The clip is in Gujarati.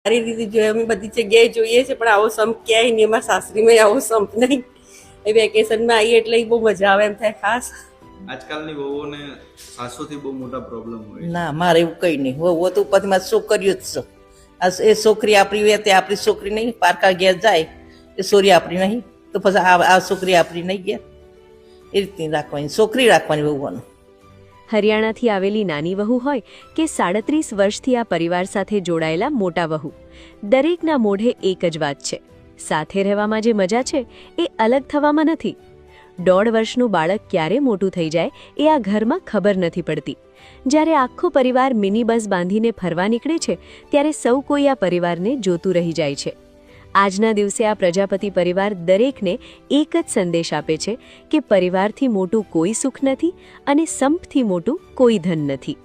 સારી રીતે જોઈએ, અમે બધી જગ્યાએ જોઈએ છે પણ આવો સંપ ક્યાંય નહીં, એમાં સાસરીમાં આવો સંપ નહીં. એ વેકેશનમાં આવીએ એટલે બહુ મજા આવે એમ થાય. ખાસ આજકાલની વહુઓને સાસુથી બહુ મોટા પ્રોબ્લેમ હોય છે. ના, મારે એવું કંઈ નહીં. હું તો ઉપરથી મારી છોકરીઓ જ છે. એ છોકરી આપણી હોય તે આપણી છોકરી નહીં. પારકા ઘેર જાય એ છોરી આપણી નહીં, તો પછી આ છોકરી આપણી નહીં ગયા. એ રીતની રાખવાની, છોકરી રાખવાની વહુઓને. હરિયાણાથી આવેલી નાની વહુ હોય કે 37 વર્ષથી આ પરિવાર સાથે જોડાયેલા મોટા વહુ, દરેકના મોઢે એક જ વાત છે: સાથે રહેવામાં જે મજા છે એ અલગ થવામાં નથી. 1.5 વર્ષનું બાળક ક્યારે મોટું થઈ જાય એ આ ઘરમાં ખબર નથી પડતી. જ્યારે આખો પરિવાર મિની બસ બાંધીને ફરવા નીકળે છે ત્યારે સૌ કોઈ આ પરિવારને જોતું રહી જાય છે. આજના દિવસે આ પ્રજાપતિ પરિવાર દરેકને એક જ સંદેશ આપે છે કે પરિવારથી મોટું કોઈ સુખ નથી અને સંપથી મોટું કોઈ ધન નથી.